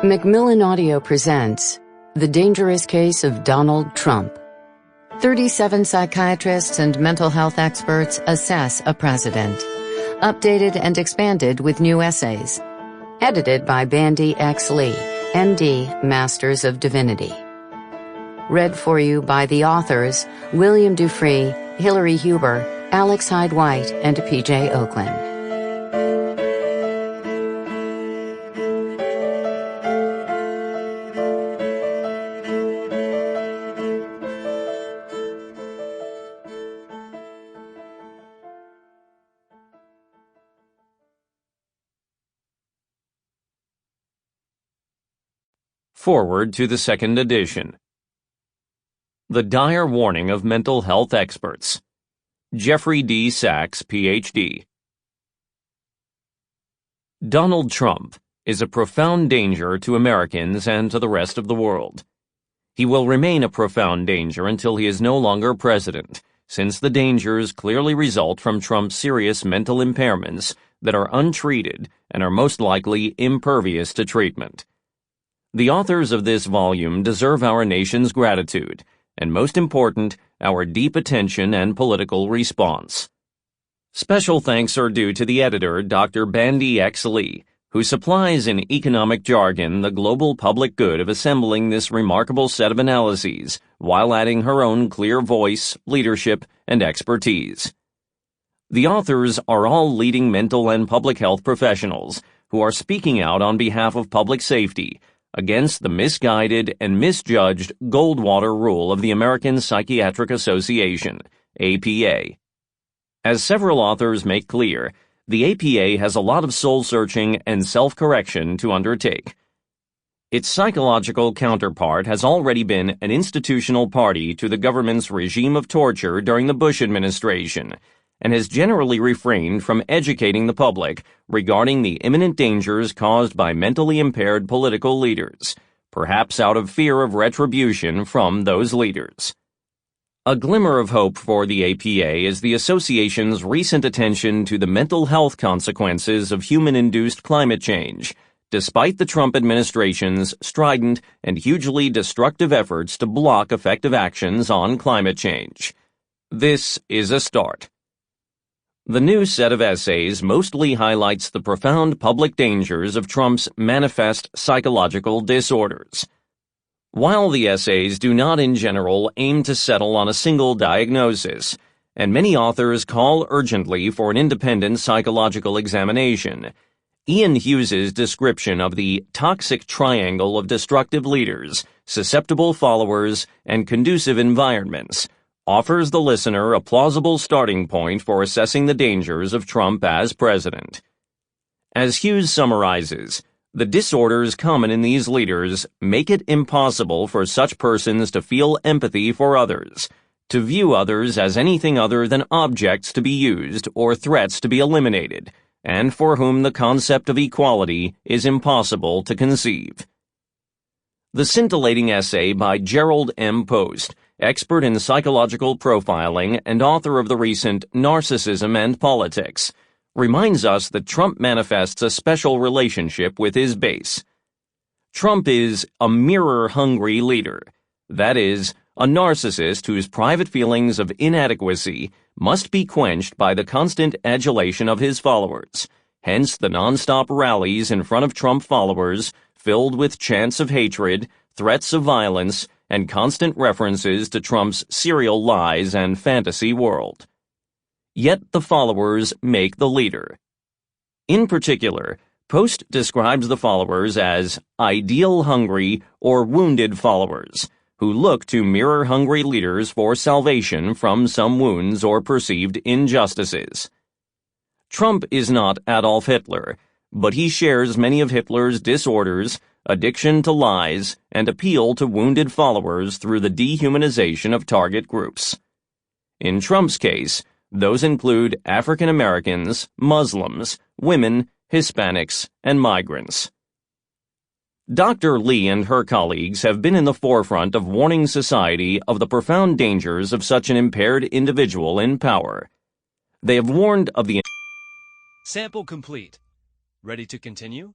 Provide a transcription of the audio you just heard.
Macmillan Audio presents The Dangerous Case of Donald Trump. 37 psychiatrists and mental health experts assess a president. Updated and expanded with new essays. Edited by Bandy X, MD, Masters of Divinity. Read for you by the authors William Dufris, Hilary Huber, Alex Hyde-White, and P.J. Ochlan. Forward to the second edition. The Dire Warning of Mental Health Experts. Jeffrey D. Sachs, Ph.D. Donald Trump is a profound danger to Americans and to the rest of the world. He will remain a profound danger until he is no longer president, since the dangers clearly result from Trump's serious mental impairments that are untreated and are most likely impervious to treatment. The authors of this volume deserve our nation's gratitude, and most important, our deep attention and political response. Special thanks are due to the editor, Dr. Bandy X, who supplies in economic jargon the global public good of assembling this remarkable set of analyses, while adding her own clear voice, leadership, and expertise. The authors are all leading mental and public health professionals who are speaking out on behalf of public safety, against the misguided and misjudged Goldwater rule of the American Psychiatric Association, APA. As several authors make clear, the APA has a lot of soul-searching and self-correction to undertake. Its psychological counterpart has already been an institutional party to the government's regime of torture during the Bush administration, and has generally refrained from educating the public regarding the imminent dangers caused by mentally impaired political leaders, perhaps out of fear of retribution from those leaders. A glimmer of hope for the APA is the association's recent attention to the mental health consequences of human-induced climate change, despite the Trump administration's strident and hugely destructive efforts to block effective actions on climate change. This is a start. The new set of essays mostly highlights the profound public dangers of Trump's manifest psychological disorders. While the essays do not in general aim to settle on a single diagnosis, and many authors call urgently for an independent psychological examination, Ian Hughes's description of the toxic triangle of destructive leaders, susceptible followers, and conducive environments offers the listener a plausible starting point for assessing the dangers of Trump as president. As Hughes summarizes, the disorders common in these leaders make it impossible for such persons to feel empathy for others, to view others as anything other than objects to be used or threats to be eliminated, and for whom the concept of equality is impossible to conceive. The scintillating essay by Gerald M. Post, expert in psychological profiling and author of the recent Narcissism and Politics, reminds us that Trump manifests a special relationship with his base. Trump is a mirror-hungry leader, that is, a narcissist whose private feelings of inadequacy must be quenched by the constant adulation of his followers, hence the nonstop rallies in front of Trump followers filled with chants of hatred, threats of violence, and constant references to Trump's serial lies and fantasy world. Yet the followers make the leader. In particular, Post describes the followers as ideal-hungry or wounded followers, who look to mirror-hungry leaders for salvation from some wounds or perceived injustices. Trump is not Adolf Hitler, but he shares many of Hitler's disorders, addiction to lies, and appeal to wounded followers through the dehumanization of target groups. In Trump's case, those include African Americans, Muslims, women, Hispanics, and migrants. Dr. Lee and her colleagues have been in the forefront of warning society of the profound dangers of such an impaired individual in power. They have warned of the Sample complete. Ready to continue?